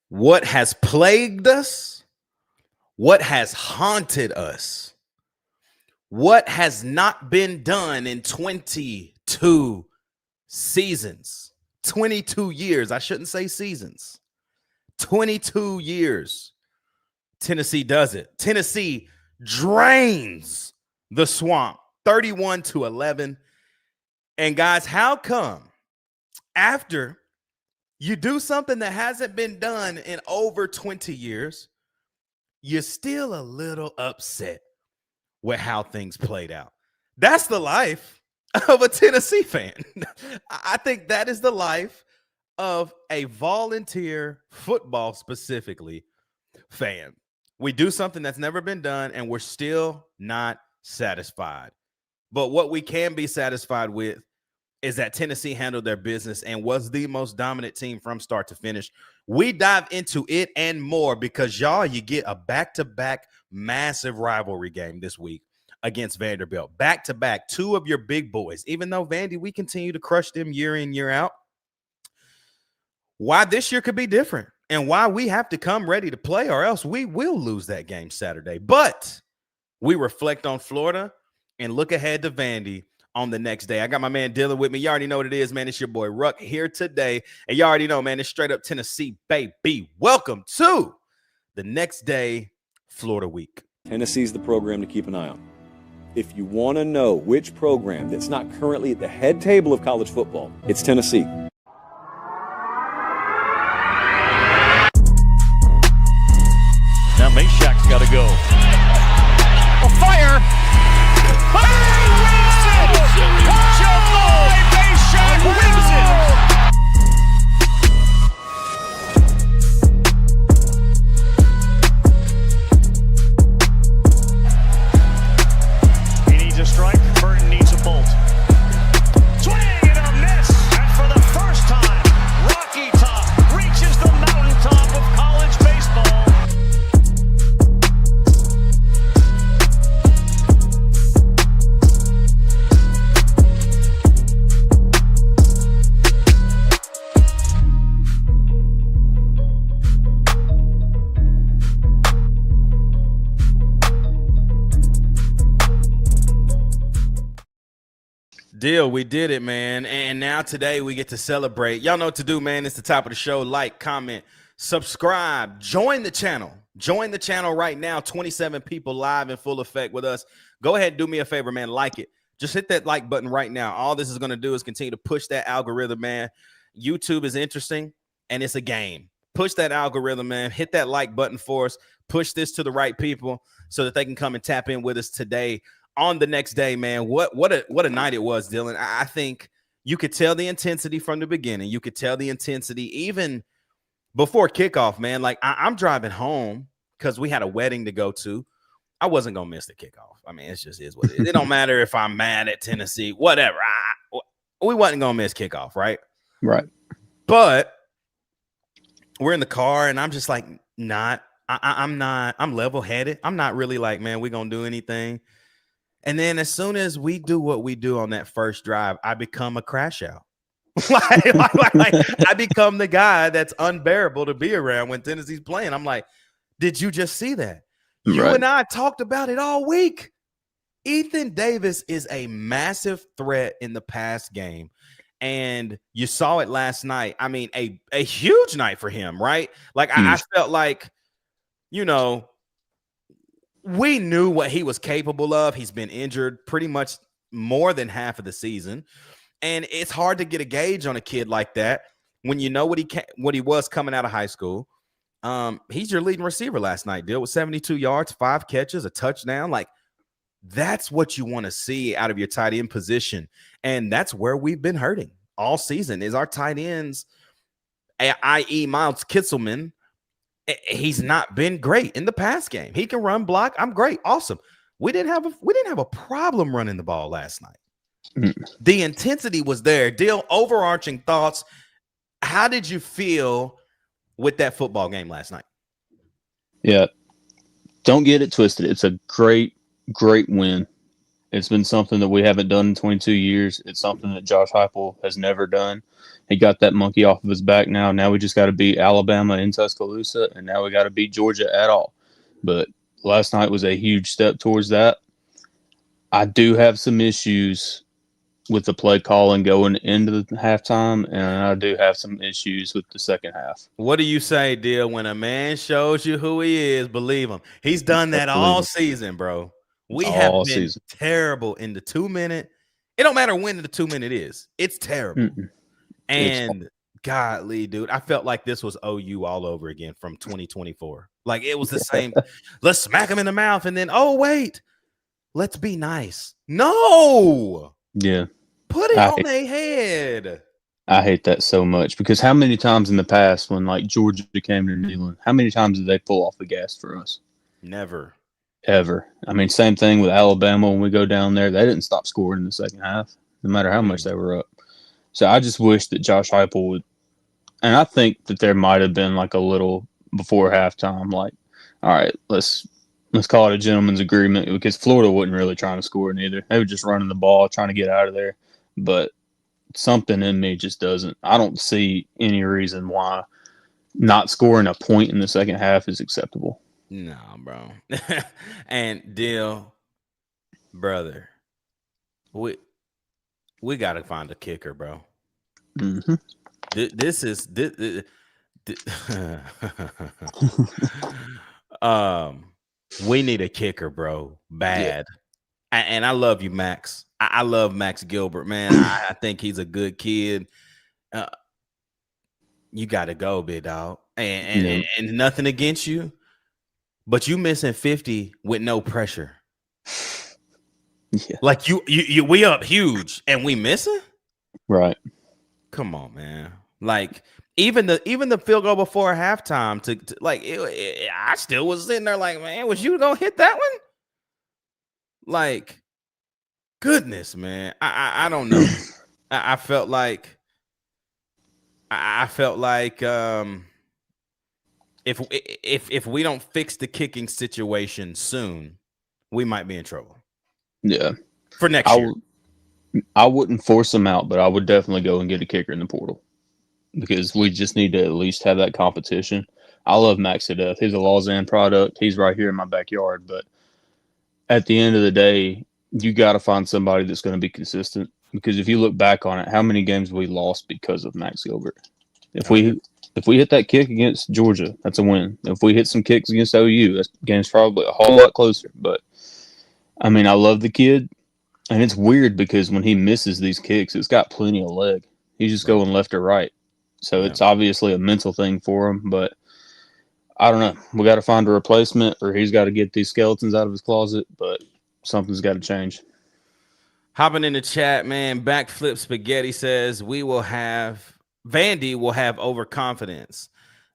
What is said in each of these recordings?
What has plagued us? What has haunted us? What has not been done in 22 seasons? 22 years. I shouldn't say seasons. 22 years. Tennessee does it. Tennessee drains the swamp 31-11. And guys, how come after you do something that hasn't been done in over 20 years, you're still a little upset with how things played out? That's the life of a Tennessee fan. I think that is the life of a volunteer football specifically fan. We do something that's never been done and we're still not satisfied. But what we can be satisfied with is that Tennessee handled their business and was the most dominant team from start to finish. We dive into it and more because, y'all, you get a back-to-back massive rivalry game this week against Vanderbilt. Back-to-back, two of your big boys. Even though, Vandy, we continue to crush them year in, year out. Why this year could be different and why we have to come ready to play or else we will lose that game Saturday. But we reflect on Florida and look ahead to Vandy on the next day. I got my man Dylan with me. You already know what it is, man. It's your boy Ruck here today. And you already know, man, it's straight up Tennessee, baby. Welcome to the next day, Florida week. Tennessee's the program to keep an eye on. If you want to know which program that's not currently at the head table of college football, it's Tennessee. Now Mashak's got to go. A fire! He needs a strike. Burton needs a bolt. Swing and a miss. And for the first time, Rocky Top reaches the mountaintop of college baseball. Deal, we did it, man. And now today we get to celebrate. Y'all know what to do, man. It's the top of the show. Like, comment, subscribe, join the channel. Join the channel right now. 27 people live in full effect with us. Go ahead and do me a favor, man. Like it. Just hit that like button right now. All this is going to do is continue to push that algorithm, man. YouTube is interesting, and it's a game. Push that algorithm, man. Hit that like button for us. Push this to the right people so that they can come and tap in with us today. On the next day, man, what a night it was, Dylan. I think you could tell the intensity from the beginning. You could tell the intensity even before kickoff, man. Like, I'm driving home because we had a wedding to go to. I wasn't going to miss the kickoff. I mean, it just is what it is. It don't matter if I'm mad at Tennessee, whatever. We wasn't going to miss kickoff, right? Right. But we're in the car, and I'm just like, I'm level-headed. I'm not really like, man, we're going to do anything. And then as soon as we do what we do on that first drive, I become a crash out. like, I become the guy that's unbearable to be around when Tennessee's playing. I'm like, did you just see that? You and I talked about it all week. Ethan Davis is a massive threat in the pass game. And you saw it last night. I mean, a huge night for him, right? Like, I felt like, you know, we knew what he was capable of. He's been injured pretty much more than half of the season. And it's hard to get a gauge on a kid like that when you know what he was coming out of high school. He's your leading receiver last night, Deal, with 72 yards, 5 catches, a touchdown. Like, that's what you want to see out of your tight end position. And that's where we've been hurting all season is our tight ends, i.e. Miles Kitselman. He's not been great in the pass game. He can run block. I'm great. Awesome. We didn't have a problem running the ball last night. The intensity was there. Deal, overarching thoughts. How did you feel with that football game last night? Yeah. Don't get it twisted. It's a great win. It's been something that we haven't done in 22 years. It's something that Josh Heupel has never done. He got that monkey off of his back now. Now we just got to beat Alabama in Tuscaloosa, and now we got to beat Georgia at all. But last night was a huge step towards that. I do have some issues with the play calling going into the halftime, and I do have some issues with the second half. What do you say, Deal? When a man shows you who he is, believe him. He's done that all season, bro. We have been terrible in the 2 minute. It don't matter when the 2 minute is. It's terrible. And godly, dude, I felt like this was OU all over again from 2024. Like it was the same. Let's smack him in the mouth, and then wait, let's be nice. No. Yeah. Put it on their head. I hate that so much because how many times in the past when like Georgia came to Neyland, how many times did they pull off the gas for us? Never. Ever. I mean, same thing with Alabama when we go down there. They didn't stop scoring in the second half, no matter how much they were up. So I just wish that Josh Heupel would, and I think that there might have been like a little before halftime, like, all right, let's call it a gentleman's agreement because Florida wasn't really trying to score neither. They were just running the ball, trying to get out of there. But something in me just doesn't. I don't see any reason why not scoring a point in the second half is acceptable. No, bro. And Deal, brother, we got to find a kicker, bro. Mm-hmm. We need a kicker, bro. Bad. Yeah. And I love you, Max. I love Max Gilbert, man. I think he's a good kid. You got to go, big dog. And nothing against you, but you missing 50 with no pressure. Yeah. Like we up huge and we missing? Right. Come on, man. Like even the field goal before halftime to like I still was sitting there like, man, was you gonna hit that one? Like, goodness, man. I don't know. I felt like if we don't fix the kicking situation soon, we might be in trouble. Yeah. For next year. I wouldn't force them out, but I would definitely go and get a kicker in the portal because we just need to at least have that competition. I love Max to death. He's a Lausanne product. He's right here in my backyard. But at the end of the day, you got to find somebody that's going to be consistent because if you look back on it, how many games we lost because of Max Gilbert? If we hit that kick against Georgia, that's a win. If we hit some kicks against OU, that game's probably a whole lot closer. But, I mean, I love the kid. And it's weird because when he misses these kicks, it's got plenty of leg. He's just going left or right. So it's obviously a mental thing for him. But I don't know. We got to find a replacement or he's got to get these skeletons out of his closet. But something's got to change. Hopping in the chat, man. Backflip Spaghetti says Vandy will have overconfidence.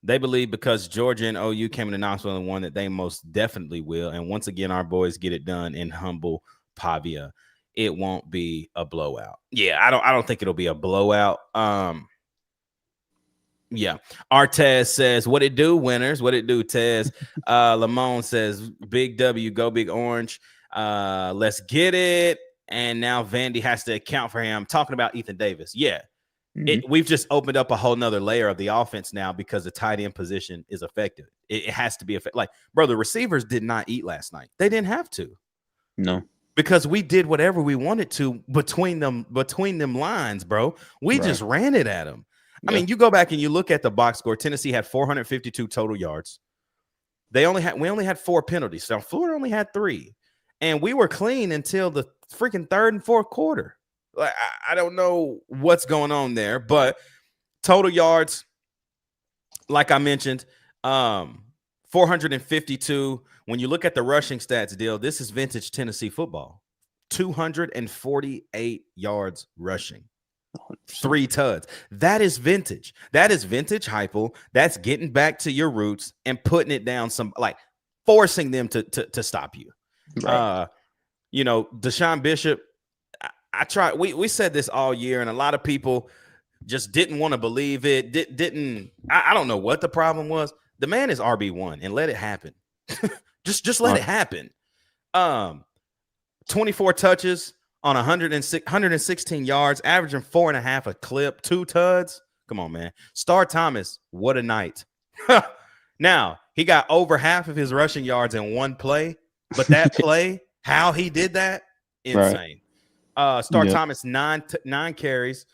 They believe because Georgia and OU came into Knoxville and won that they most definitely will. And once again, our boys get it done in humble Pavia. It won't be a blowout. Yeah, I don't think it'll be a blowout. Yeah. Artez says, what it do, winners? What it do, Tez? Lamone says, big W, go big orange. Let's get it. And now Vandy has to account for him. Talking about Ethan Davis. Yeah. Mm-hmm. We've just opened up a whole nother layer of the offense now because the tight end position is effective. It has to be effective. Like, bro, the receivers did not eat last night. They didn't have to. No. Because we did whatever we wanted to between them lines, bro. We just ran it at them. Yeah. I mean, you go back and you look at the box score. Tennessee had 452 total yards. We only had 4 penalties. So Florida only had 3. And we were clean until the freaking third and fourth quarter. Like I don't know what's going on there, but total yards, like I mentioned, 452. When you look at the rushing stats, Deal, this is vintage Tennessee football. 248 yards rushing. 3 tuds. That is vintage. That is vintage Heupel. That's getting back to your roots and putting it down forcing them to stop you. Right. Deshaun Bishop, I tried. We said this all year, and a lot of people just didn't want to believe it. Didn't. I don't know what the problem was. The man is RB1, and let it happen. just let it happen. 24 touches on 116 yards, averaging 4.5 a clip, 2 tuds. Come on, man. Star Thomas, what a night. Now, he got over half of his rushing yards in one play, but that play, how he did that, insane. Star Thomas, nine carries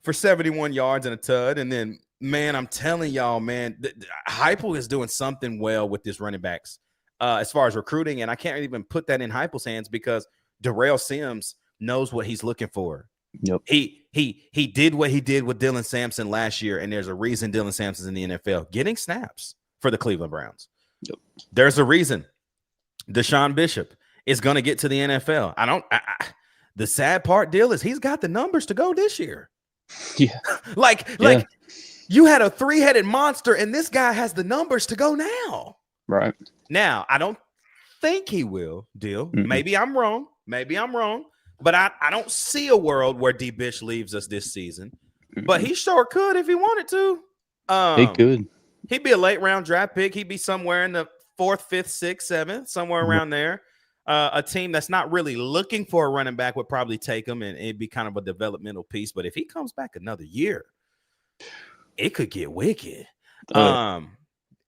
for 71 yards and a tud. And then, man, I'm telling y'all, man, Heupel is doing something well with this running backs as far as recruiting. And I can't even put that in Heupel's hands because Darrell Sims knows what he's looking for. Yep. He did what he did with Dylan Sampson last year, and there's a reason Dylan Sampson's in the NFL getting snaps for the Cleveland Browns. Yep. There's a reason Deshaun Bishop is going to get to the NFL. The sad part deal is he's got the numbers to go this year. Yeah. like you had a three-headed monster, and this guy has the numbers to go now. Right. Now, I don't think he will, Deal. Mm-mm. Maybe I'm wrong. But I don't see a world where D. Bish leaves us this season. But he sure could if he wanted to. He could. He'd be a late round draft pick. He'd be somewhere in the 4th, 5th, 6th, 7th, somewhere around there. A team that's not really looking for a running back would probably take him, and it'd be kind of a developmental piece. But if he comes back another year, it could get wicked.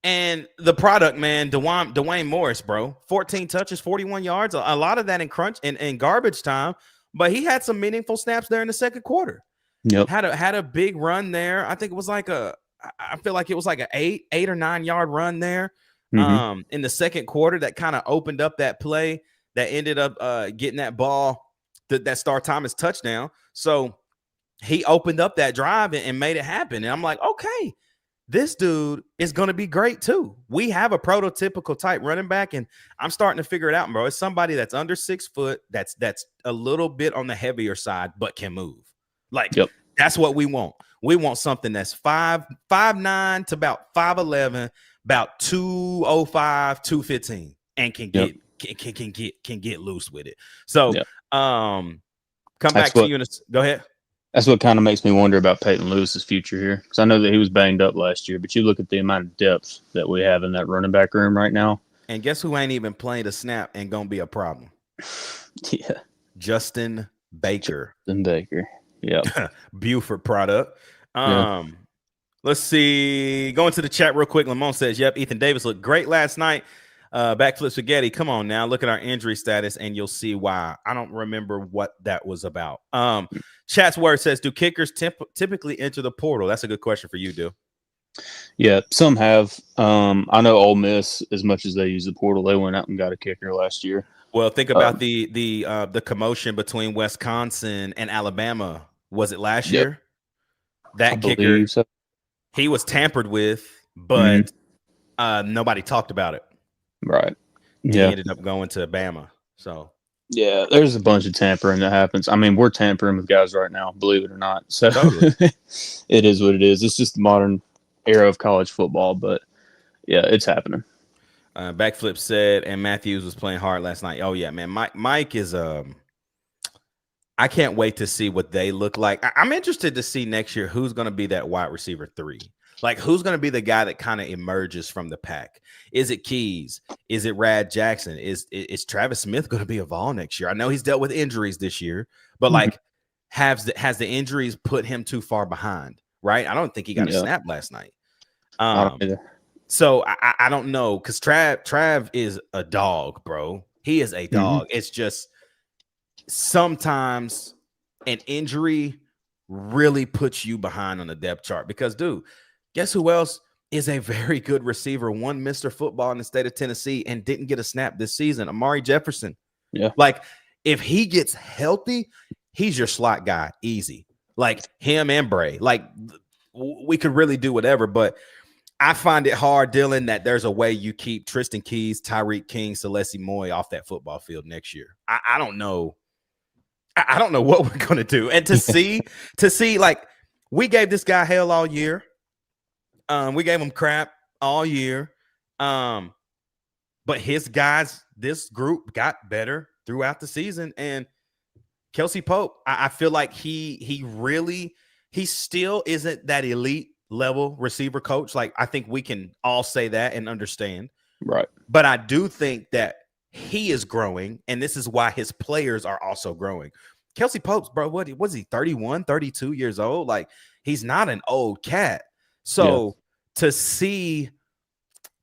And the product, man, Dwayne Morris, bro, 14 touches, 41 yards, a lot of that in crunch and garbage time, but he had some meaningful snaps there in the second quarter. Yep. Had a big run there. I think it was like I feel like it was like an 8 or 9 yard run there in the second quarter that kind of opened up that play that ended up getting that ball, that Star Thomas touchdown. So he opened up that drive and made it happen. And I'm like, okay, this dude is going to be great too. We have a prototypical type running back, and I'm starting to figure it out, bro. It's somebody that's under 6 foot, that's a little bit on the heavier side, but can move. Like, That's what we want. We want something that's 5'9" to about 5'11", about 205, 215, and can get loose with it. So, come back to you. Go ahead. That's what kind of makes me wonder about Peyton Lewis's future here, because I know that he was banged up last year, but you look at the amount of depth that we have in that running back room right now. And guess who ain't even playing a snap and gonna be a problem? Yeah, Justin Baker. Yeah. Buford product. Let's see. Going to the chat real quick. Lamont says, "Yep, Ethan Davis looked great last night. Backflip spaghetti. Come on now, look at our injury status and you'll see why." I don't remember what that was about. Chat's word says, "Do kickers typically enter the portal?" That's a good question for you, Do. Yeah, some have. I know Ole Miss, as much as they use the portal, they went out and got a kicker last year. Well, think about the commotion between Wisconsin and Alabama. Was it last year? That kicker, so. He was tampered with, but nobody talked about it. Right. He ended up going to Bama. So yeah, there's a bunch of tampering that happens. I mean, we're tampering with guys right now, believe it or not. So it is what it is. It's just the modern era of college football, but yeah, it's happening. Backflip said, and Matthews was playing hard last night. Oh yeah, man. Mike is I can't wait to see what they look like. I'm interested to see next year who's going to be that wide receiver 3. Like, who's going to be the guy that kind of emerges from the pack? Is it Keys? Is it Rad Jackson? Is Travis Smith going to be a Vol next year? I know he's dealt with injuries this year, but like, has the injuries put him too far behind? Right? I don't think he got a snap last night. So I don't know, because Trav is a dog, bro. He is a dog. It's just sometimes an injury really puts you behind on the depth chart, because, dude, guess who else is a very good receiver, won Mr. Football in the state of Tennessee and didn't get a snap this season? Amari Jefferson. Yeah. Like, if he gets healthy, he's your slot guy, easy. Like, him and Bray. Like, we could really do whatever, but I find it hard, Dylan, that there's a way you keep Tristan Keys, Tyreek King, Celeste Moy off that football field next year. I don't know. I don't know what we're going to do. And to see, like, we gave this guy hell all year. We gave him crap all year. But his guys, this group got better throughout the season. And Kelsey Pope, I feel like he still isn't that elite level receiver coach. Like, I think we can all say that and understand. Right. But I do think that he is growing, and this is why his players are also growing. Kelsey Pope's, bro, what was he, 31, 32 years old? Like, he's not an old cat. So to see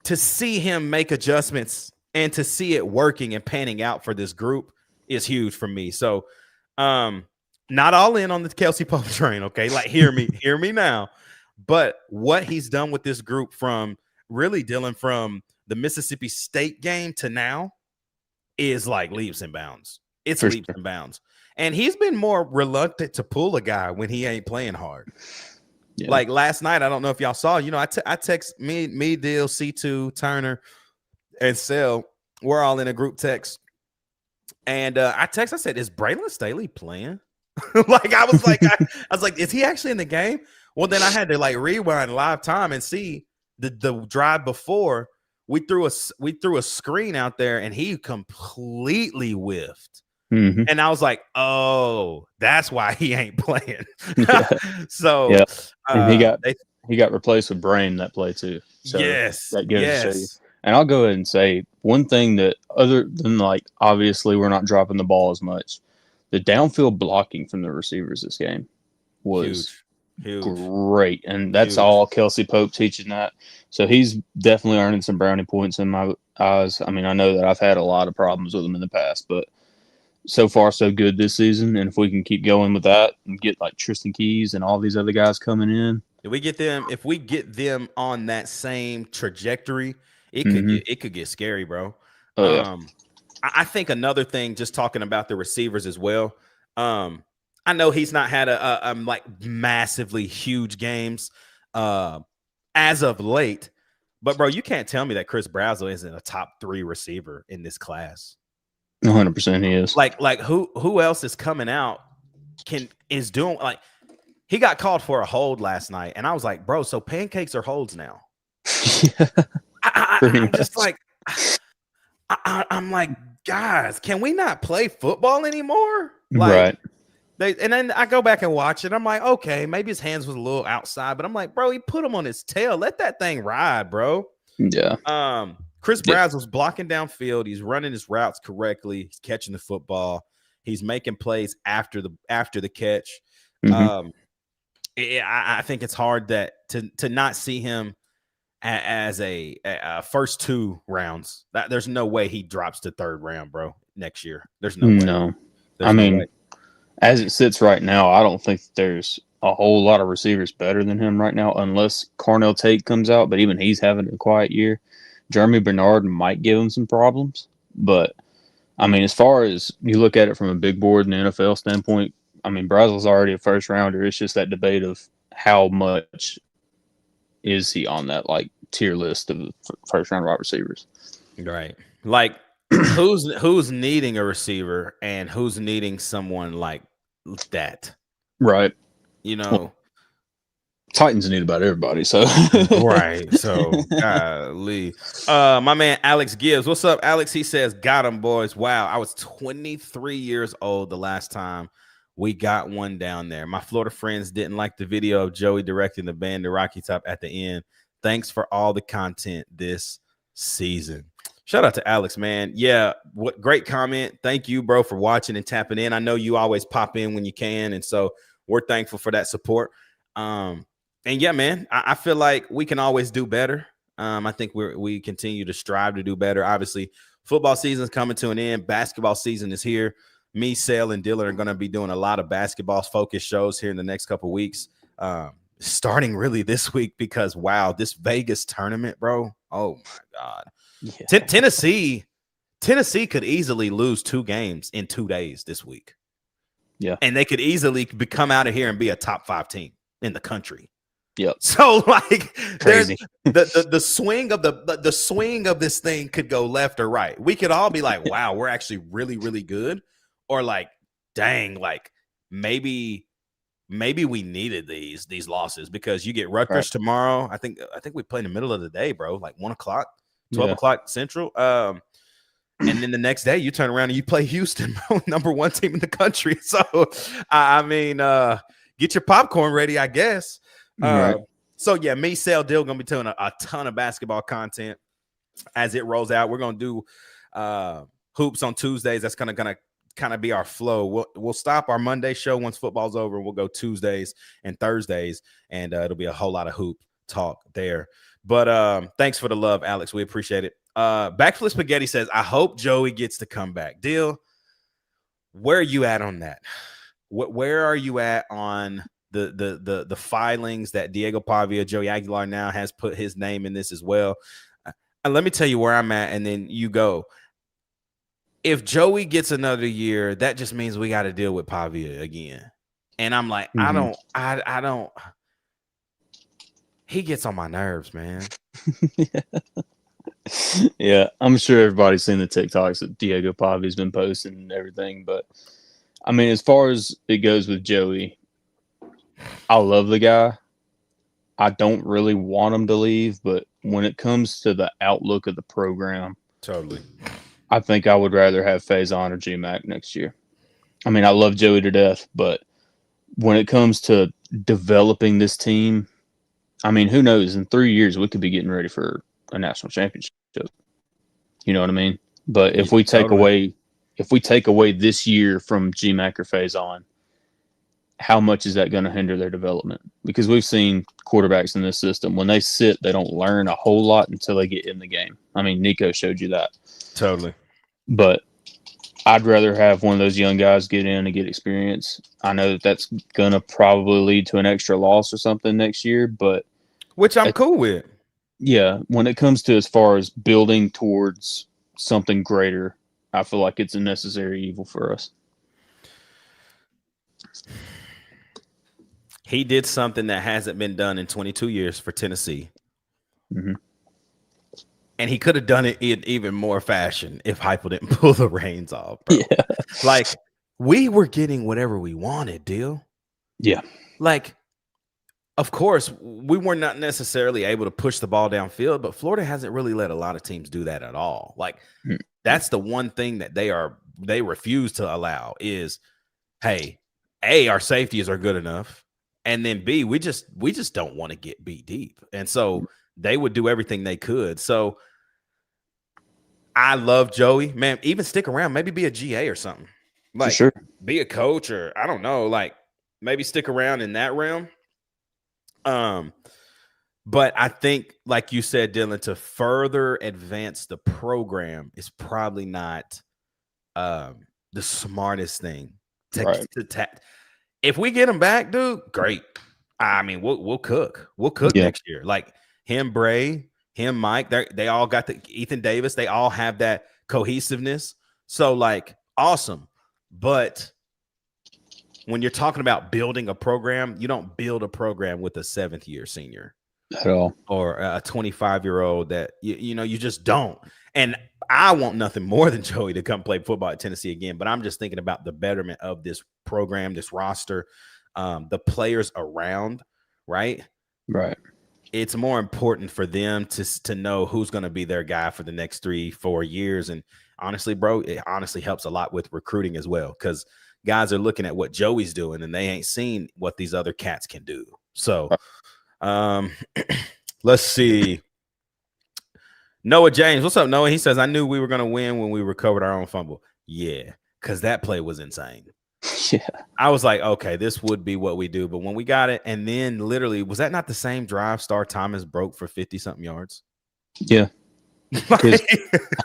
him make adjustments and to see it working and panning out for this group is huge for me. So not all in on the Kelsey Pope train, okay? Like hear me now. But what he's done with this group from really dealing from the Mississippi State game to now is like leaps and bounds. It's For leaps sure. and bounds. And he's been more reluctant to pull a guy when he ain't playing hard. Yeah. Like last night, I don't know if y'all saw, you know, I text me, Deal, C2, Turner, and Sel. We're all in a group text. And I said, is Braylon Staley playing? Like I was like, is he actually in the game? Well, then I had to like rewind live time and see the drive before we threw a screen out there and he completely whiffed. Mm-hmm. And I was like, oh, that's why he ain't playing. Yeah. So Yeah. And he got replaced with Brain that play too. So yes, that goes to show you. yes. And I'll go ahead and say one thing that other than like obviously we're not dropping the ball as much, the downfield blocking from the receivers this game was huge. Great. And that's Huge. all Kelsey Pope teaching that. So he's definitely earning some brownie points in my eyes. I mean, I know that I've had a lot of problems with him in the past, but so far so good this season. And if we can keep going with that and get like Tristan Keys and all these other guys coming in. If we get them on that same trajectory, it could get scary, bro. Oh, yeah. I think another thing, just talking about the receivers as well. I know he's not had a like massively huge games as of late, but bro, you can't tell me that Chris Brazzell isn't a top 3 receiver in this class. 100% he is. Like who else is coming out is doing like he got called for a hold last night, and I was like, bro, so pancakes are holds now. I'm just like, I'm like, guys, can we not play football anymore? Like, right. And then I go back and watch it. I'm like, okay, maybe his hands was a little outside, but I'm like, bro, he put him on his tail. Let that thing ride, bro. Yeah. Chris Brazzell's blocking downfield. He's running his routes correctly. He's catching the football. He's making plays after the catch. Mm-hmm. I think it's hard that to not see him as a first 2 rounds. There's no way he drops to 3rd round, bro, next year. There's no way. No. There's I mean, way. As it sits right now, I don't think there's a whole lot of receivers better than him right now, unless Carnell Tate comes out, but even he's having a quiet year. Jeremy Bernard might give him some problems, but I mean, as far as you look at it from a big board and NFL standpoint, I mean, Brazzell's already a first rounder. It's just that debate of how much is he on that like tier list of first round wide receivers. Right. Like who's needing a receiver and who's needing someone like that. Right. You know, well, Titans need about everybody. So right. So golly. My man Alex Gibbs. What's up, Alex? He says, got him, boys. Wow. I was 23 years old the last time we got one down there. My Florida friends didn't like the video of Joey directing the band to Rocky Top at the end. Thanks for all the content this season. Shout out to Alex, man. Yeah, what great comment. Thank you, bro, for watching and tapping in. I know you always pop in when you can, and so we're thankful for that support. And yeah, man, I feel like we can always do better. I think we continue to strive to do better. Obviously, football season is coming to an end. Basketball season is here. Me, Sale, and Dylan are going to be doing a lot of basketball-focused shows here in the next couple of weeks, starting really this week because, wow, this Vegas tournament, bro, oh, my God. Yeah. Tennessee could easily lose 2 games in 2 days this week. Yeah. And they could easily come out of here and be a top 5 team in the country. Yep. So like crazy. the swing of the swing of this thing could go left or right. We could all be like, wow, we're actually really, really good. Or like, dang, like maybe we needed these losses because you get Rutgers tomorrow. I think we play in the middle of the day, bro, like 1 o'clock. 12 o'clock Central. And then the next day you turn around and you play Houston, number 1 team in the country. So, I mean, get your popcorn ready, I guess. So, yeah, me, Sale, Dill going to be doing a ton of basketball content as it rolls out. We're going to do hoops on Tuesdays. That's kind of going to kind of be our flow. We'll stop our Monday show once football's over, and we'll go Tuesdays and Thursdays, and it'll be a whole lot of hoop talk there. But thanks for the love, Alex. We appreciate it. Backflip Spaghetti says, I hope Joey gets to come back. Deal. Where are you at on that? Where are you at on the filings that Diego Pavia, Joey Aguilar now has put his name in this as well? And let me tell you where I'm at, and then you go. If Joey gets another year, that just means we got to deal with Pavia again. And I'm like, I don't. He gets on my nerves, man. Yeah, I'm sure everybody's seen the TikToks that Diego Pavia's been posting and everything. But, I mean, as far as it goes with Joey, I love the guy. I don't really want him to leave, but when it comes to the outlook of the program, totally, I think I would rather have Faison or GMAC next year. I mean, I love Joey to death, but when it comes to developing this team, I mean, who knows? In 3 years, we could be getting ready for a national championship. You know what I mean? But if we take away this year from GMAC or Faison, how much is that going to hinder their development? Because we've seen quarterbacks in this system, when they sit, they don't learn a whole lot until they get in the game. I mean, Nico showed you that. Totally. But I'd rather have one of those young guys get in and get experience. I know that that's going to probably lead to an extra loss or something next year, but which I'm cool with. Yeah, when it comes to as far as building towards something greater, I feel like it's a necessary evil for us. He did something that hasn't been done in 22 years for Tennessee. Mm-hmm. And he could have done it in even more fashion if Heupel didn't pull the reins off, bro. Yeah. Like, we were getting whatever we wanted, deal. Yeah. Like, of course, we were not necessarily able to push the ball downfield, but Florida hasn't really let a lot of teams do that at all. Like, that's the one thing that they refuse to allow is, hey, A, our safeties are good enough, and then B, we just don't want to get beat deep. And so they would do everything they could. So I love Joey. Man, even stick around, maybe be a GA or something. Like, for sure. Be a coach, or I don't know, like maybe stick around in that realm. But I think, like you said, Dylan, to further advance the program is probably not the smartest thing. If we get him back, dude, great. I mean, we'll cook. We'll cook next year. Like him, Bray, him, Mike. They all got the Ethan Davis. They all have that cohesiveness. So, like, awesome. But when you're talking about building a program, you don't build a program with a 7th-year senior at all, or a 25-year-old that you just don't. And I want nothing more than Joey to come play football at Tennessee again. But I'm just thinking about the betterment of this program, this roster, the players around. Right. It's more important for them to know who's going to be their guy for the next 3-4 years. And honestly, bro, it honestly helps a lot with recruiting as well, because guys are looking at what Joey's doing and they ain't seen what these other cats can do. So let's see. Noah James, what's up, Noah? He says, I knew we were going to win when we recovered our own fumble. Yeah, because that play was insane. Yeah. I was like, okay, this would be what we do. But when we got it, and then literally, was that not the same drive Star Thomas broke for 50-something yards? Yeah. Because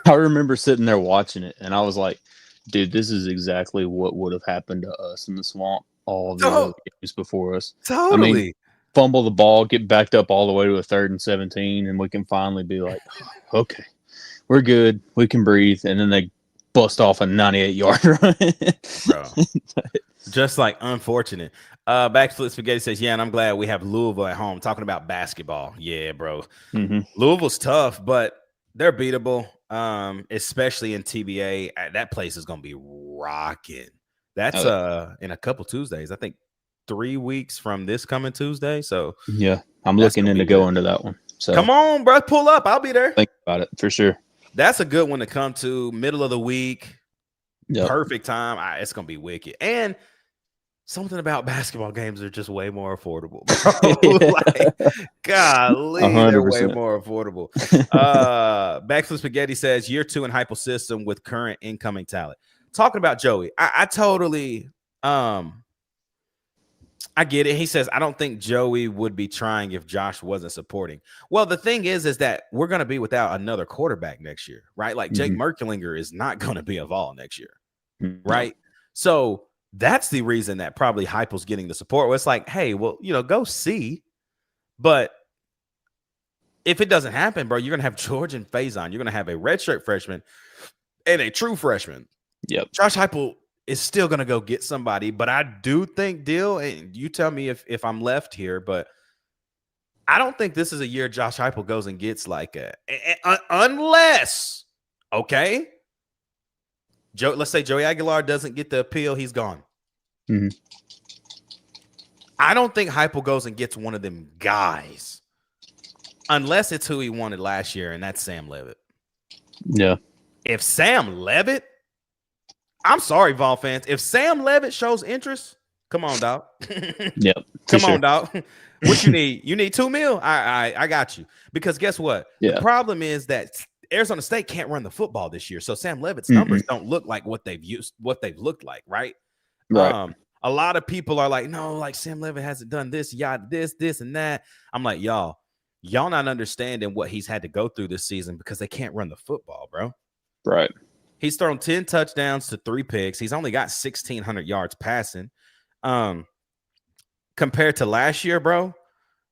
I remember sitting there watching it, and I was like, dude, this is exactly what would have happened to us in the swamp all the other games before us. Totally. I mean, fumble the ball, get backed up all the way to a 3rd and 17, and we can finally be like, okay, we're good. We can breathe. And then they bust off a 98-yard run. Bro. Just like unfortunate. Backflip Spaghetti says, yeah, and I'm glad we have Louisville at home. Talking about basketball. Yeah, bro. Mm-hmm. Louisville's tough, but they're beatable, especially in TBA. That place is going to be rocking. That's in a couple Tuesdays. I think 3 weeks from this coming Tuesday. So yeah, I'm looking into going to that one. So come on, bro, pull up. I'll be there. Think about it for sure. That's a good one to come to. Middle of the week. Yep. Perfect time. It's going to be wicked. And something about basketball games are just way more affordable, bro. Like, golly, 100%. they're way more affordable. Backflip Spaghetti says, year 2 in Heupel system with current incoming talent. talking about Joey, I totally I get it. He says, I don't think Joey would be trying if Josh wasn't supporting. Well, the thing is that we're going to be without another quarterback next year, right? Like Jake Merklinger is not going to be a Vol next year, right? So that's the reason that probably Heupel's getting the support. Where it's like, hey, well, go see. But if it doesn't happen, bro, you're going to have George and Faison. You're going to have a redshirt freshman and a true freshman. Yep. Josh Heupel is still going to go get somebody, but I do think, Dill, and you tell me if I'm left here, but I don't think this is a year Josh Heupel goes and gets like unless, okay, let's say Joey Aguilar doesn't get the appeal, he's gone. I don't think Heupel goes and gets one of them guys unless it's who he wanted last year, and that's Sam Levitt. Yeah. If Sam Levitt, I'm sorry, Vol fans. If Sam Levitt shows interest, come on, dog. Yep. Come on, dog. What you need? You need $2 million? I got you. Because guess what? Yeah. The problem is that Arizona State can't run the football this year. So Sam Levitt's numbers don't look like what they've looked like, right? Right. A lot of people are like, no, like Sam Levitt hasn't done this, this, and that. I'm like, y'all not understanding what he's had to go through this season because they can't run the football, bro. Right. He's thrown 10 touchdowns to 3 picks. He's only got 1,600 yards passing. Compared to last year, bro,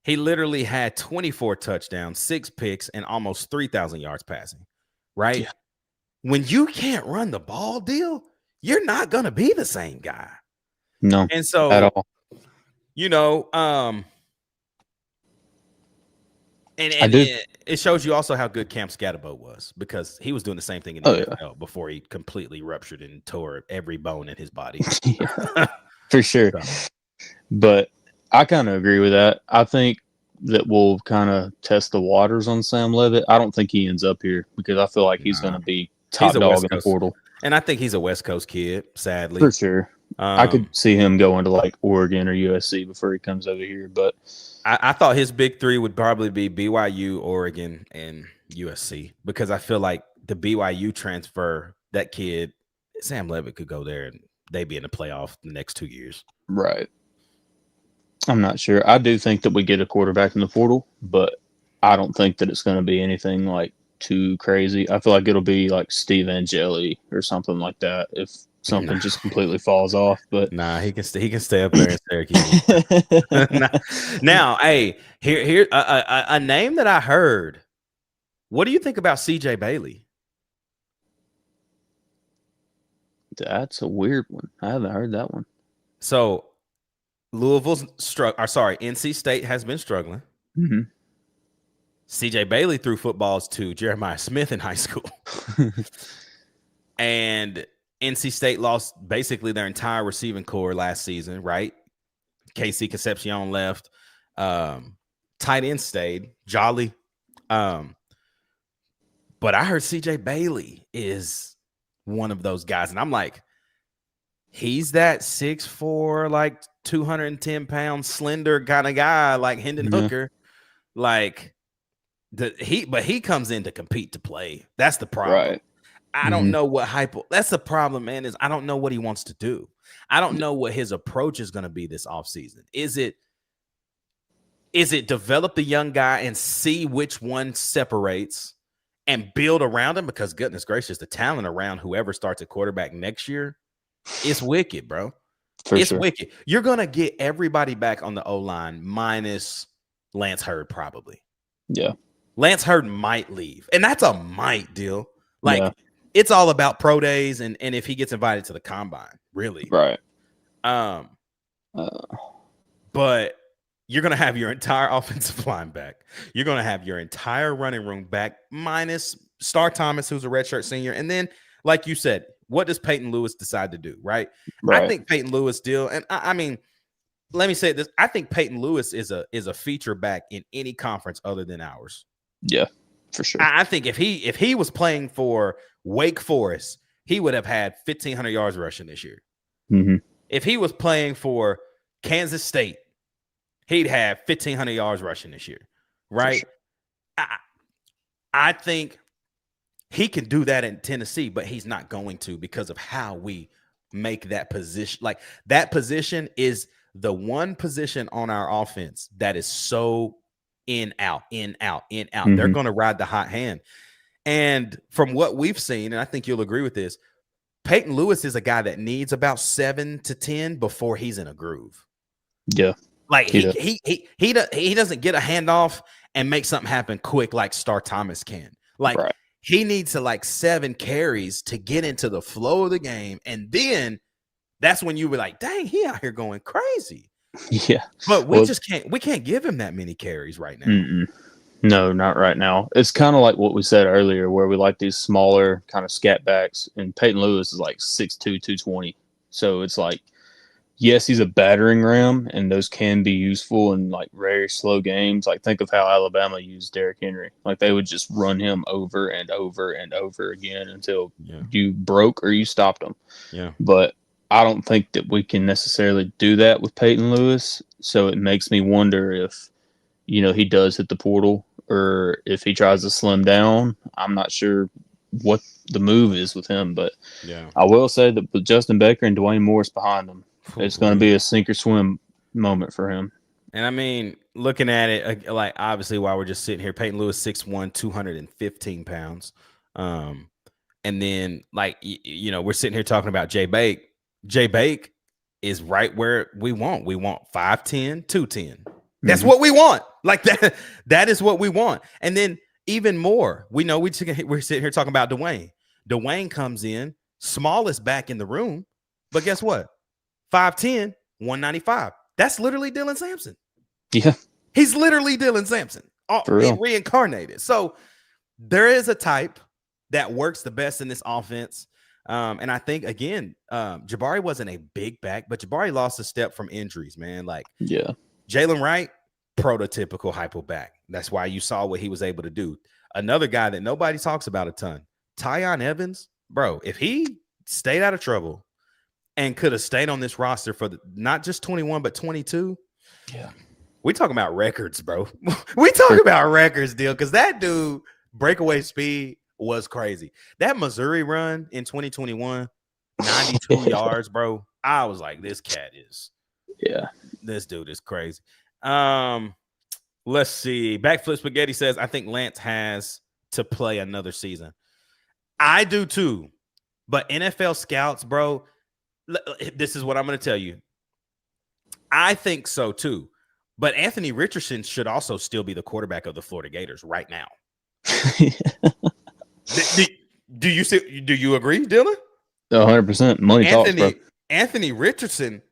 he literally had 24 touchdowns, 6 picks, and almost 3,000 yards passing, right? Yeah. When you can't run the ball, Deal, you're not going to be the same guy. No, and so, at all. And it shows you also how good Cam Scatterbo was because he was doing the same thing in the NFL before he completely ruptured and tore every bone in his body. For sure. But I kind of agree with that. I think that we'll kind of test the waters on Sam Levitt. I don't think he ends up here because I feel like he's going to be top dog in the portal. And I think he's a West Coast kid, sadly. For sure. I could see him going to like Oregon or USC before he comes over here, but I thought his big three would probably be BYU, Oregon, and USC because I feel like the BYU transfer, that kid, Sam Levitt could go there and they'd be in the playoff the next 2 years. Right. I'm not sure. I do think that we get a quarterback in the portal, but I don't think that it's going to be anything like too crazy. I feel like it'll be like Steve Angeli or something like that if something just completely falls off. But he can stay up there in Syracuse. now, hey, here a name that I heard. What do you think about CJ Bailey? That's a weird one. I haven't heard that one. So NC State has been struggling. CJ Bailey threw footballs to Jeremiah Smith in high school. And NC State lost basically their entire receiving core last season, right? KC Concepcion left. Tight end stayed. Jolly. But I heard CJ Bailey is one of those guys. And I'm like, he's that 6'4", like 210-pound slender kind of guy, like Hendon Hooker. Like he comes in to compete to play. That's the problem. Right. I don't know what Heupel. That's the problem, man. Is I don't know what he wants to do. I don't know what his approach is going to be this offseason. Is it develop the young guy and see which one separates and build around him? Because goodness gracious, the talent around whoever starts at quarterback next year is wicked, bro. It's wicked. You're going to get everybody back on the O-line minus Lance Hurd probably. Yeah. Lance Hurd might leave. And that's a might deal. Like, it's all about pro days and if he gets invited to the combine, really. Right. But you're going to have your entire offensive line back. You're going to have your entire running room back minus Star Thomas, who's a redshirt senior. And then, like you said, what does Peyton Lewis decide to do, right? I think Peyton Lewis still, and I mean, let me say this. I think Peyton Lewis is a feature back in any conference other than ours. Yeah, for sure. I think if he was playing for Wake Forest, he would have had 1,500 yards rushing this year. If he was playing for Kansas State, he'd have 1,500 yards rushing this year, right? Sure. I think He can do that in Tennessee, but he's not going to because of how we make that position. Like that position is the one position on our offense that is so in, out, in, out, in, out. Mm-hmm. They're going to ride the hot hand. And from what we've seen, and I think you'll agree with this, Peyton Lewis is a guy that needs about 7 to 10 before he's in a groove. Yeah. Like he doesn't get a handoff and make something happen quick like Star Thomas can. Like right. He needs to like 7 carries to get into the flow of the game. And then that's when you were like, dang, he out here going crazy. Yeah. But we can't give him that many carries right now. Mm-mm. No, not right now. It's kind of like what we said earlier, where we like these smaller kind of scat backs, and Peyton Lewis is like 6'2", 220. So it's like, yes, he's a battering ram, and those can be useful in like very slow games. Like think of how Alabama used Derrick Henry. Like they would just run him over and over and over again until you broke or you stopped him. Yeah. But I don't think that we can necessarily do that with Peyton Lewis. So it makes me wonder if, he does hit the portal, or if he tries to slim down. I'm not sure what the move is with him, but I will say that with Justin Baker and Dwayne Morris behind him, it's going to be a sink or swim moment for him. And I mean, looking at it, like obviously while we're just sitting here, Peyton Lewis 6'1", 215 pounds. And then like, we're sitting here talking about Jay Bake. Jay Bake is right where we want. We want 5'10", 210. That's what we want. Like that is what we want. And then even more, we know we're sitting here talking about Dwayne. Dwayne comes in, smallest back in the room, but guess what? 5'10", 195. That's literally Dylan Sampson. Yeah. He's literally Dylan Sampson, reincarnated. So there is a type that works the best in this offense. And I think, again, Jabari wasn't a big back, but Jabari lost a step from injuries, man. Like, Jalen Wright, prototypical hypo back. That's why you saw what he was able to do. Another guy that nobody talks about a ton, Tyon Evans, bro, if he stayed out of trouble and could have stayed on this roster for not just 21, but 22. Yeah. We talking about records, bro. We talking about records, deal, because that dude, breakaway speed was crazy. That Missouri run in 2021, 92 yards, bro. I was like, this dude is crazy. Let's see. Backflip Spaghetti says, I think Lance has to play another season. I do too. But NFL scouts, bro, this is what I'm going to tell you. I think so too. But Anthony Richardson should also still be the quarterback of the Florida Gators right now. Do you agree, Dylan? 100%. Money talks, bro. Anthony Richardson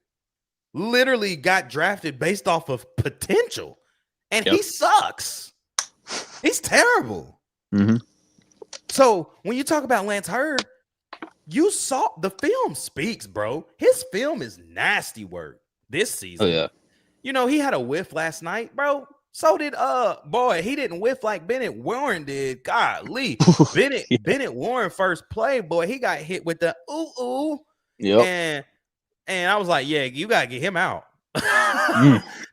literally got drafted based off of potential, and he sucks. He's terrible. Mm-hmm. So when you talk about Lance Hurd, you saw the film speaks, bro. His film is nasty work this season. Oh, yeah. He had a whiff last night, bro. So did he didn't whiff like Bennett Warren did. Golly. Bennett Warren first play, boy, he got hit with the ooh. Yep. And I was like, yeah, you gotta get him out.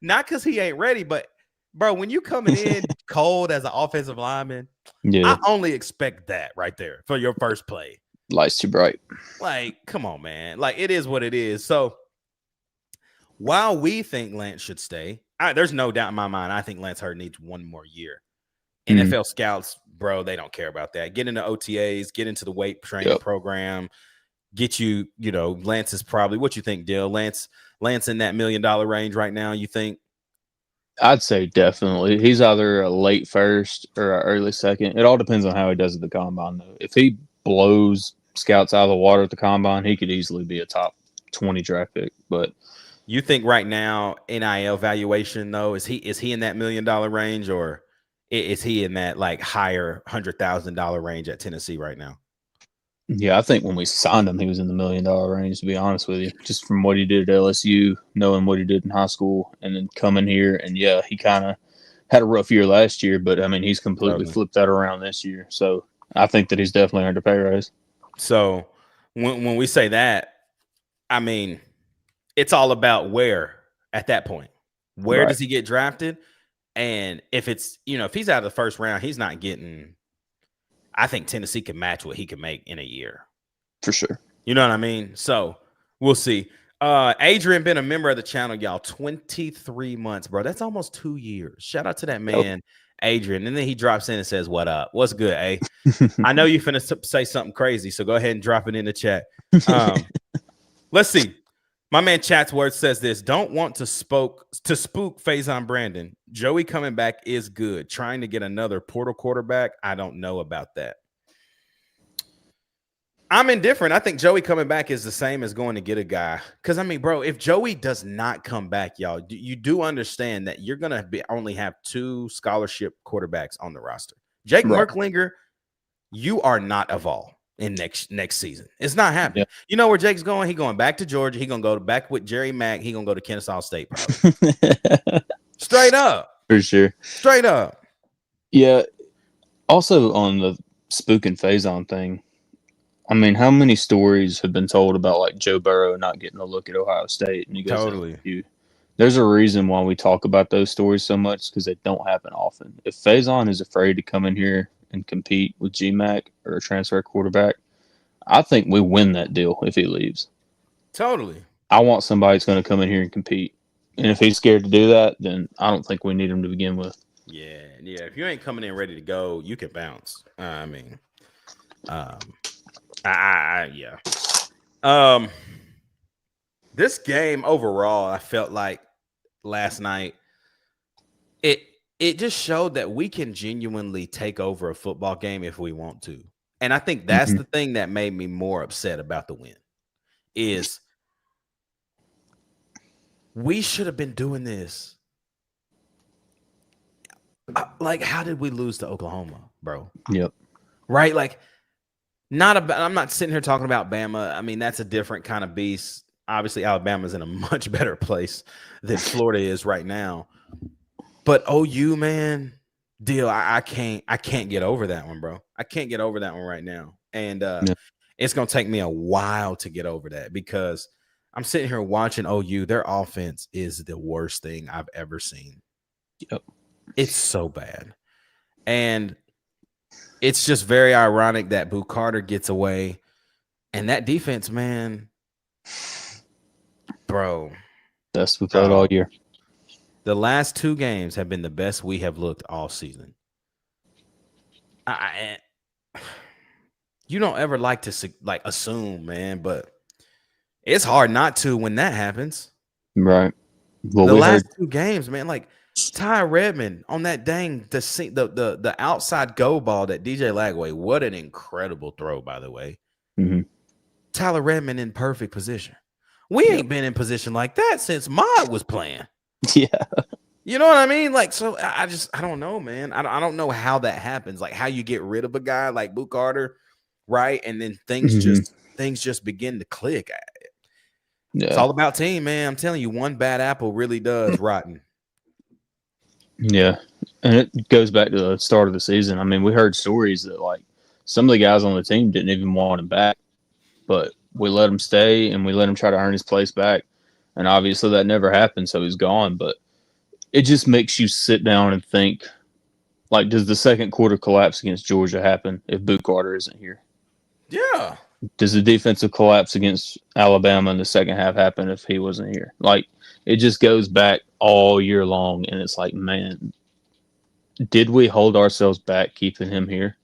Not because he ain't ready, but bro, when you coming in cold as an offensive lineman, I only expect that right there for your first play. Lights too bright. Like, come on, man. Like, it is what it is. So while we think Lance should stay, there's no doubt in my mind, I think Lance Hurd needs one more year. NFL scouts, bro, they don't care about that. Get into OTAs, get into the weight training program, get Lance is probably, what you think, Dill? Lance in that $1 million range right now, you think? I'd say definitely. He's either a late first or an early second. It all depends on how he does at the combine, though. If he blows scouts out of the water at the combine, he could easily be a top 20 draft pick. But you think right now, NIL valuation, though, is he in that $1 million range, or is he in that like higher $100,000 range at Tennessee right now? Yeah, I think when we signed him, he was in the $1 million range, to be honest with you, just from what he did at LSU, knowing what he did in high school, and then coming here. And yeah, he kind of had a rough year last year, but I mean, he's completely flipped that around this year. So I think that he's definitely earned a pay raise. So when we say that, I mean, it's all about where at that point. Where does he get drafted? And if it's, if he's out of the first round, he's not getting. I think Tennessee can match what he can make in a year. For sure. You know what I mean? So we'll see. Adrian been a member of the channel, y'all. 23 months, bro. That's almost 2 years. Shout out to that man, Adrian. And then he drops in and says, "What up? What's good, eh?" I know you finna say something crazy, so go ahead and drop it in the chat. Let's see. My man Chatsworth says this. Don't want to spook Faison Brandon. Joey coming back is good. Trying to get another portal quarterback. I don't know about that. I'm indifferent. I think Joey coming back is the same as going to get a guy. Because, I mean, bro, if Joey does not come back, y'all, you do understand that you're going to only have 2 scholarship quarterbacks on the roster. Jake Merklinger, you are not a Vol in next season. It's not happening. Yeah. You know where Jake's going? He's going back to Georgia. He's going to go back with Jerry Mack. He's going to go to Kennesaw State probably. Straight up. For sure. Straight up. Yeah. Also on the spooking Faison thing, I mean, how many stories have been told about like Joe Burrow not getting a look at Ohio State? And he goes, totally. There's a reason why we talk about those stories so much, because they don't happen often. If Faison is afraid to come in here and compete with GMAC or a transfer quarterback, I think we win that deal if he leaves. Totally. I want somebody that's going to come in here and compete. And if he's scared to do that, then I don't think we need him to begin with. Yeah. If you ain't coming in ready to go, you can bounce. This game overall, I felt like last night, it just showed that we can genuinely take over a football game if we want to. And I think that's the thing that made me more upset about the win is we should have been doing this. Like, how did we lose to Oklahoma, bro? Yep. Right? Like, I'm not sitting here talking about Bama. I mean, that's a different kind of beast. Obviously, Alabama's in a much better place than Florida is right now. But OU, man, I can't get over that one, bro. I can't get over that one right now. And it's going to take me a while to get over that because I'm sitting here watching OU. Their offense is the worst thing I've ever seen. Yep. It's so bad. And it's just very ironic that Boo Carter gets away. And that defense, man, bro. Best we've had all year. The last 2 games have been the best we have looked all season. You don't ever like to assume, man, but it's hard not to when that happens. Right. Well, the last 2 games, man, like Ty Redmond on that the outside go ball that DJ Lagway, what an incredible throw, by the way. Mm-hmm. Tyler Redmond in perfect position. We ain't been in position like that since Mod was playing. Yeah. You know what I mean? Like, so I don't know, man. I don't know how that happens. Like how you get rid of a guy like Boo Carter, right? And then things just begin to click. Yeah. It's all about team, man. I'm telling you, one bad apple really does rotten. Yeah. And it goes back to the start of the season. I mean, we heard stories that like some of the guys on the team didn't even want him back, but we let him stay and we let him try to earn his place back. And obviously that never happened, so he's gone. But it just makes you sit down and think, like, does the second quarter collapse against Georgia happen if Boo Carter isn't here? Yeah. Does the defensive collapse against Alabama in the second half happen if he wasn't here? Like, it just goes back all year long, and it's like, man, did we hold ourselves back keeping him here?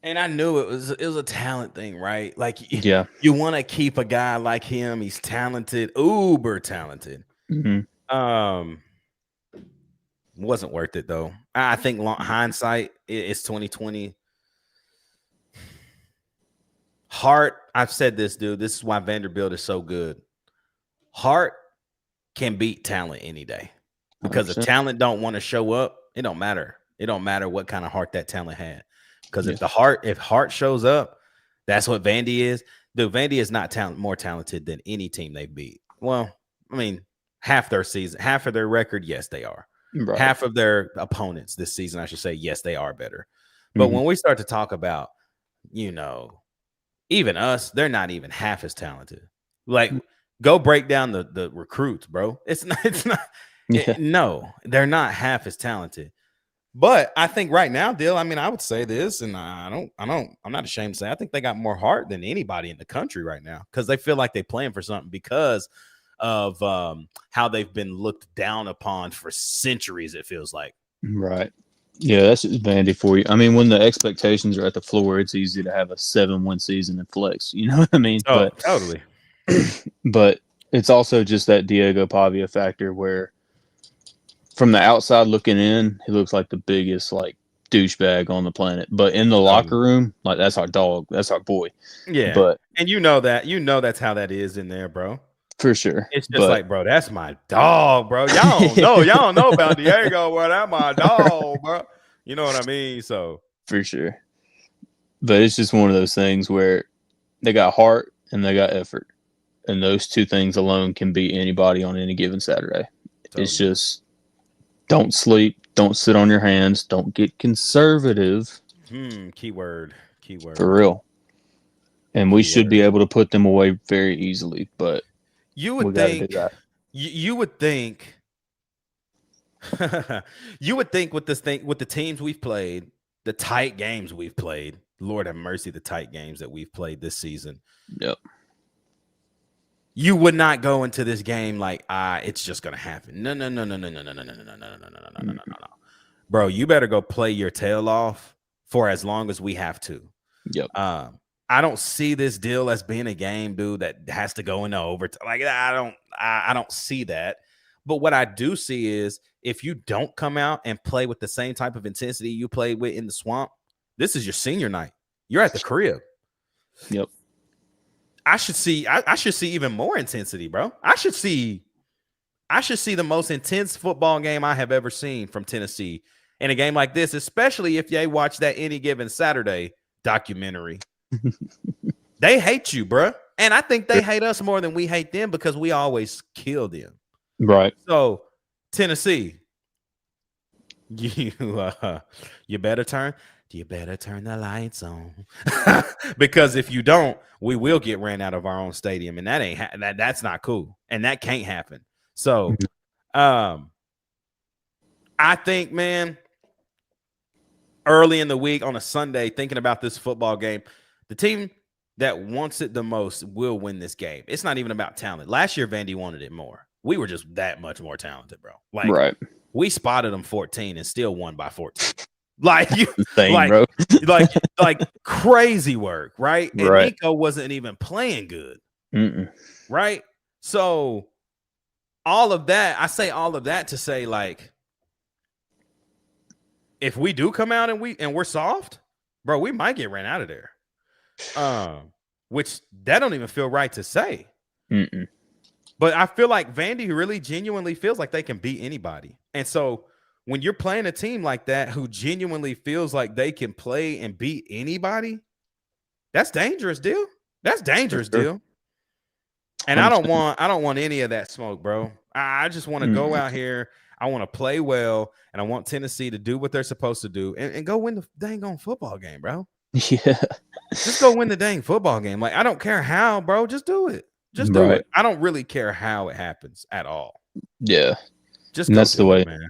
And I knew it was a talent thing, right? Like, yeah, you want to keep a guy like him. He's talented, uber talented. Mm-hmm. Wasn't worth it though. I think hindsight, it's 2020. Heart, I've said this, dude. This is why Vanderbilt is so good. Heart can beat talent any day because 100%. If talent don't want to show up, it don't matter. It don't matter what kind of heart that talent had. Because if heart shows up, that's what Vandy is. Dude, Vandy is not more talented than any team they beat. Well, I mean, half their season, half of their record, yes, they are. Right. Half of their opponents this season, I should say, yes, they are better. But when we start to talk about, even us, they're not even half as talented. Like, go break down the recruits, bro. No, they're not half as talented. But I think right now, Dill, I mean, I would say this, and I'm not ashamed to say I think they got more heart than anybody in the country right now because they feel like they're playing for something because of how they've been looked down upon for centuries, it feels like. Right. Yeah, that's just Vandy for you. I mean, when the expectations are at the floor, it's easy to have a 7-win season and flex. You know what I mean? Oh, totally. But it's also just that Diego Pavia factor where from the outside looking in, he looks like the biggest like douchebag on the planet. But in the locker room, like that's our dog. That's our boy. Yeah. But and you know that's how that is in there, bro. for sure. It's just like, bro, that's my dog, bro. Y'all don't know about Diego, bro. That's my dog, bro. You know what I mean? So for sure. But it's just one of those things where they got heart and they got effort. And those two things alone can beat anybody on any given Saturday. Totally. It's just don't sleep, don't sit on your hands, don't get conservative. Keyword. For real. And we should be able to put them away very easily, but you would think you would think you would think with this thing, with the teams we've played, the tight games we've played, Lord have mercy, the tight games that we've played this season. Yep. You would not go into this game like, it's just gonna happen. No. Bro, you better go play your tail off for as long as we have to. Yep. I don't see this deal as being a game, dude, that has to go into overtime. Like, I don't see that. But what I do see is if you don't come out and play with the same type of intensity you played with in the swamp, this is your senior night. You're at the crib. Yep. I should see even more intensity, bro. I should see the most intense football game I have ever seen from Tennessee in a game like this, especially if they watch that Any Given Saturday documentary. They hate you, bro. And I think they hate us more than we hate them because we always kill them. Right. So, Tennessee, you better turn the lights on. Because if you don't, we will get ran out of our own stadium, and that that's not cool, and that can't happen. So, I think, man, early in the week on a Sunday, thinking about this football game, the team that wants it the most will win this game. It's not even about talent. Last year, Vandy wanted it more. We were just that much more talented, bro. Like, right. We spotted them 14 and still won by 14. Like, bro. like crazy work, right? And right. Nico wasn't even playing good, right? So all of that, I say all of that to say, like, if we do come out and we're soft, bro, we might get ran out of there. Which that don't even feel right to say. But I feel like Vandy really genuinely feels like they can beat anybody. And so when you're playing a team like that who genuinely feels like they can play and beat anybody, that's dangerous, deal. That's dangerous, deal. And 100%. I don't want any of that smoke, bro. I just want to go out here. I want to play well, and I want Tennessee to do what they're supposed to do and go win the dang on football game, bro. Yeah. Just go win the dang football game. Like, I don't care how, bro. Just do it. Just do it. I don't really care how it happens at all. Yeah. Just that's the way, man.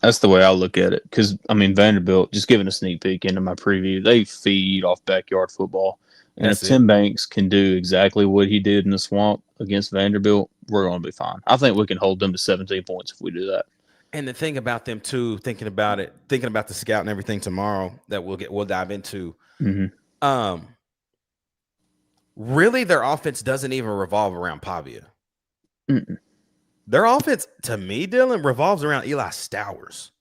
That's the way I look at it. Because, I mean, Vanderbilt, just giving a sneak peek into my preview, they feed off backyard football. And if Tim Banks can do exactly what he did in the swamp against Vanderbilt, we're going to be fine. I think we can hold them to 17 points if we do that. And the thing about them, too, thinking about the scout and everything tomorrow that we'll dive into, really their offense doesn't even revolve around Pavia. Their offense, to me, Dylan, revolves around Eli Stowers.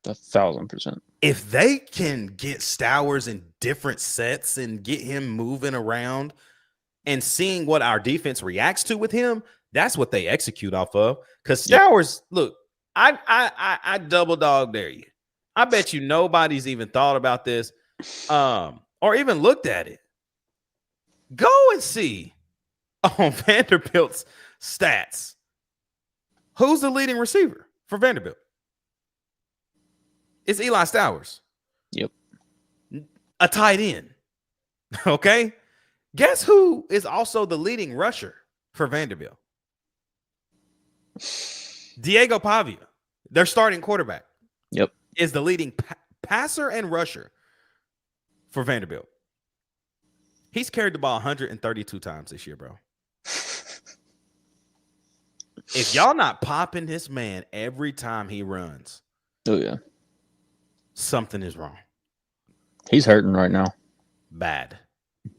1,000%. If they can get Stowers in different sets and get him moving around and seeing what our defense reacts to with him, that's what they execute off of. Because Stowers, look, I double dog dare you. I bet you nobody's even thought about this or even looked at it. Go and see on Vanderbilt's stats. Who's the leading receiver for Vanderbilt? It's Eli Stowers. Yep. A tight end. Okay. Guess who is also the leading rusher for Vanderbilt? Diego Pavia, their starting quarterback. Yep. is the leading passer and rusher for Vanderbilt. He's carried the ball 132 times this year, bro. If y'all not popping this man every time he runs, Oh, yeah. something is wrong. He's hurting right now. Bad.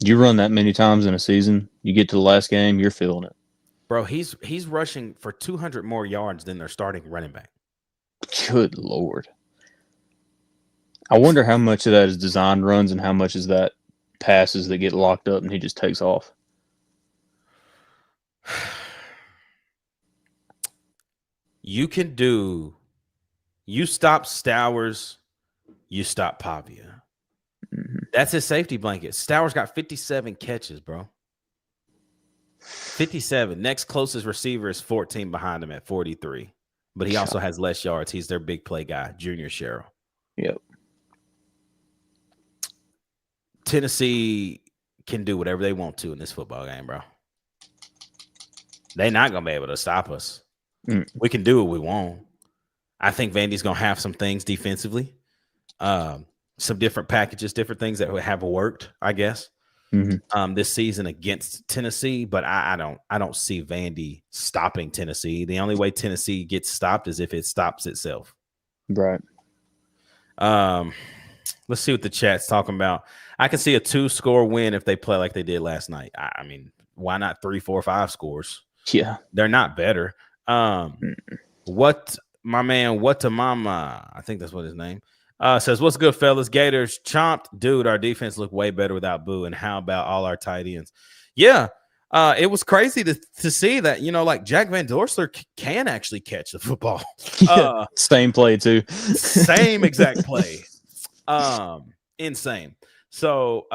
You run that many times in a season, you get to the last game, you're feeling it. Bro, he's rushing for 200 more yards than their starting running back. Good Lord. I wonder how much of that is designed runs and how much is that passes that get locked up and he just takes off. You stop Stowers, you stop Pavia. Mm-hmm. That's his safety blanket. Stowers got 57 catches, bro. 57. Next closest receiver is 14 behind him at 43. But he also has less yards. He's their big play guy, Junior Sherrill. Yep. Tennessee can do whatever they want to in this football game, bro. They're not going to be able to stop us. We can do what we want. I think Vandy's going to have some things defensively, some different packages, different things that have worked, I guess, this season against Tennessee. But I don't see Vandy stopping Tennessee. The only way Tennessee gets stopped is if it stops itself. Right. Let's see what the chat's talking about. I can see a 2-score win if they play like they did last night. I mean, why not 3, 4, 5 scores? Yeah. They're not better. What my man, what to mama, I think that's what his name says. What's good, fellas? Gators chomped. Dude, our defense looked way better without Boo. And how about all our tight ends? Yeah. It was crazy to see that, like Jack Van Dorsler can actually catch the football. Same play too. Same exact play. Insane. So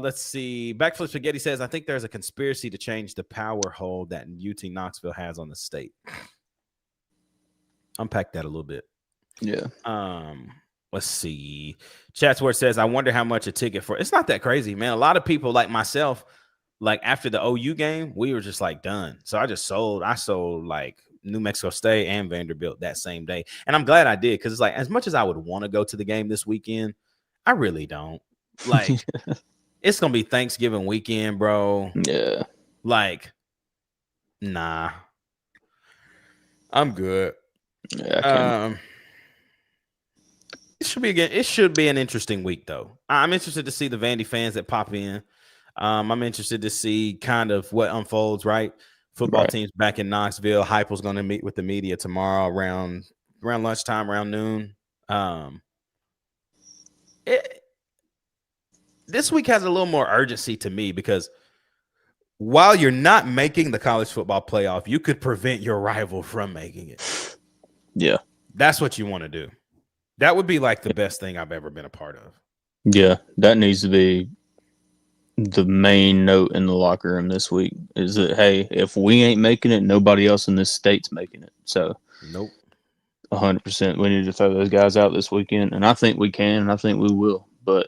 let's see. Backflip Spaghetti says, I think there's a conspiracy to change the power hold that UT Knoxville has on the state. Unpack that a little bit. Yeah. Let's see. Chat's where it says, I wonder how much a ticket for. It's not that crazy, man. A lot of people like myself, like after the OU game, we were just like done. So I sold like New Mexico State and Vanderbilt that same day. And I'm glad I did, because it's like, as much as I would want to go to the game this weekend, I really don't. Like, it's going to be Thanksgiving weekend, bro. Yeah. Like, nah. I'm good. Yeah. It should be an interesting week, though. I'm interested to see the Vandy fans that pop in. I'm interested to see kind of what unfolds, right? Football teams back in Knoxville. Heupel's going to meet with the media tomorrow around lunchtime, around noon. This week has a little more urgency to me, because while you're not making the college football playoff, you could prevent your rival from making it. Yeah. That's what you want to do. That would be like the best thing I've ever been a part of. Yeah. That needs to be the main note in the locker room this week, is that, hey, if we ain't making it, nobody else in this state's making it. So nope. 100%. We need to throw those guys out this weekend. And I think we can, and I think we will. But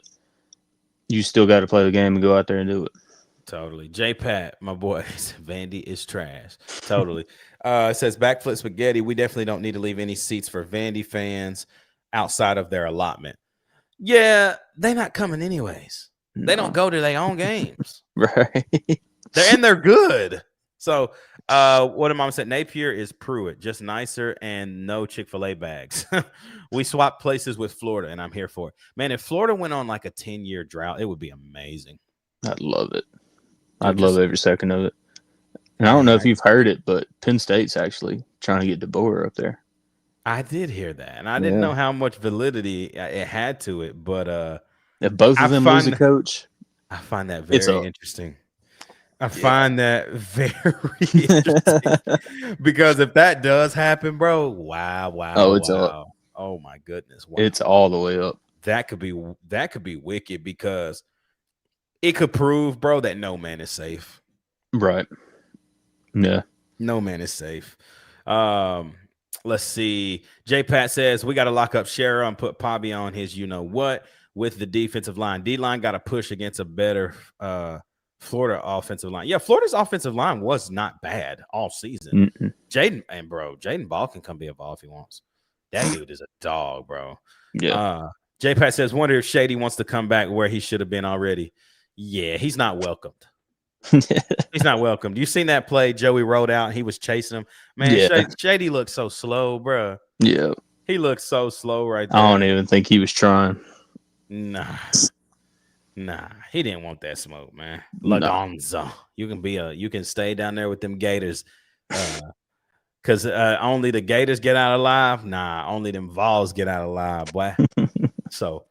you still got to play the game and go out there and do it. Totally. J-Pat, my boy, Vandy is trash. Totally. It says, Backflip Spaghetti, we definitely don't need to leave any seats for Vandy fans outside of their allotment. Yeah, they're not coming anyways. No. They don't go to their own games. Right. They're good. So what Mama said, Napier is Pruitt, just nicer and no Chick-fil-A bags. We swapped places with Florida, and I'm here for it. Man, if Florida went on like a 10-year drought, it would be amazing. I'd love it. I'd love every second of it. And I don't know if you've heard it, but Penn State's actually trying to get DeBoer up there. I did hear that, and I didn't know how much validity it had to it. But if both of them lose a coach, I find that very interesting. I find that very interesting, because if that does happen, bro, wow. It's up. Oh my goodness, wow. It's all the way up. That could be wicked, because it could prove, bro, that no man is safe. Right. Yeah. No man is safe. Let's see. J-Pat says, we got to lock up Shara and put Pobby on his you-know-what with the defensive line. D-line got to push against a better Florida offensive line. Yeah, Florida's offensive line was not bad all season. Jaden Ball can come be a Vol if he wants. That dude is a dog, bro. Yeah. J Pat says, wonder if Shady wants to come back where he should have been already. Yeah, he's not welcomed. He's not welcomed. You seen that play Joey rolled out? He was chasing him. Man, Yeah. Shady looked so slow, bro. Yeah. He looked so slow right there. I don't even think he was trying. Nah, he didn't want that smoke, man. Nah. Lagonza. You can stay down there with them Gators. Because only the Gators get out alive. Nah, only them Vols get out alive, boy. So,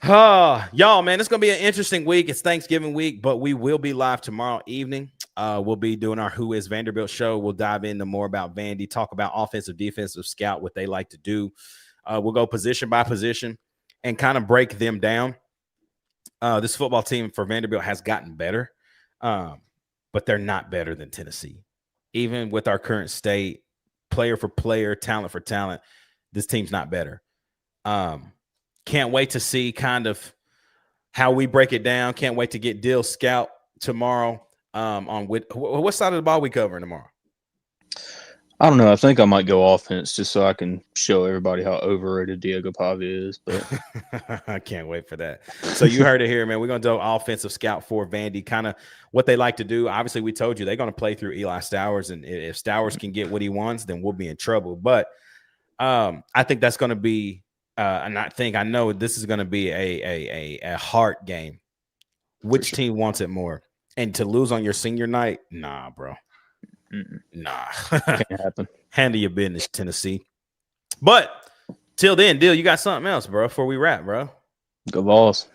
y'all, man, it's going to be an interesting week. It's Thanksgiving week, but we will be live tomorrow evening. We'll be doing our Who is Vanderbilt show. We'll dive into more about Vandy, talk about offensive, defensive scout, what they like to do. We'll go position by position and kind of break them down. This football team for Vanderbilt has gotten better, but they're not better than Tennessee. Even with our current state, player for player, talent for talent, this team's not better. Can't wait to see kind of how we break it down. Can't wait to get Dill Scout tomorrow. On what side of the ball we covering tomorrow? I don't know. I think I might go offense just so I can show everybody how overrated Diego Pavia is. But I can't wait for that. So you heard it here, man. We're going to do offensive scout for Vandy, kind of what they like to do. Obviously, we told you they're going to play through Eli Stowers, and if Stowers can get what he wants, then we'll be in trouble. But I think that's going to be I know this is going to be a heart game. Which team wants it more? And to lose on your senior night? Nah, bro. Nah. can't happen. Handle your business, Tennessee. But till then, Dill, you got something else, bro, before we wrap, bro. Go Vols.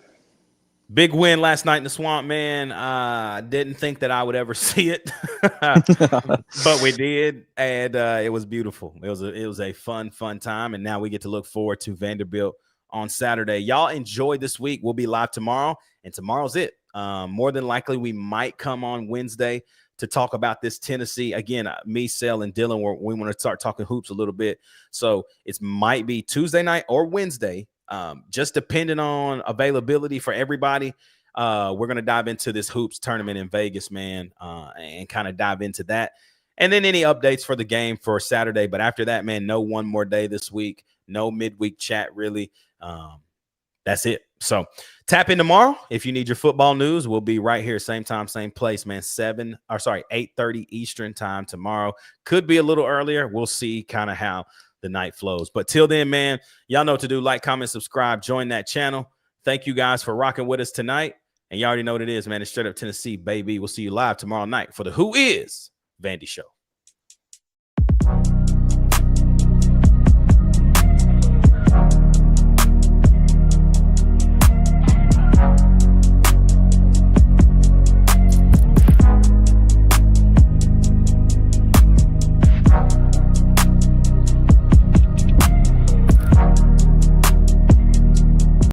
Big win last night in the Swamp, man. Didn't think that I would ever see it, but we did, and it was beautiful. It was a fun time, and now we get to look forward to Vanderbilt on Saturday. Y'all enjoy this week. We'll be live tomorrow, and tomorrow's it. More than likely, we might come on Wednesday to talk about this Tennessee. Again, me, Sel, and Dylan, we want to start talking hoops a little bit. So it might be Tuesday night or Wednesday, just depending on availability for everybody. We're going to dive into this hoops tournament in Vegas, man, and kind of dive into that. And then any updates for the game for Saturday. But after that, man, no one more day this week. No midweek chat, really. That's it. So tap in tomorrow. If you need your football news, we'll be right here. Same time, same place, man. 8:30 Eastern time tomorrow. Could be a little earlier. We'll see kind of how the night flows. But till then, man, y'all know what to do. Like, comment, subscribe, join that channel. Thank you guys for rocking with us tonight. And you already know what it is, man. It's Straight Up Tennessee, baby. We'll see you live tomorrow night for the Who Is Vandy show.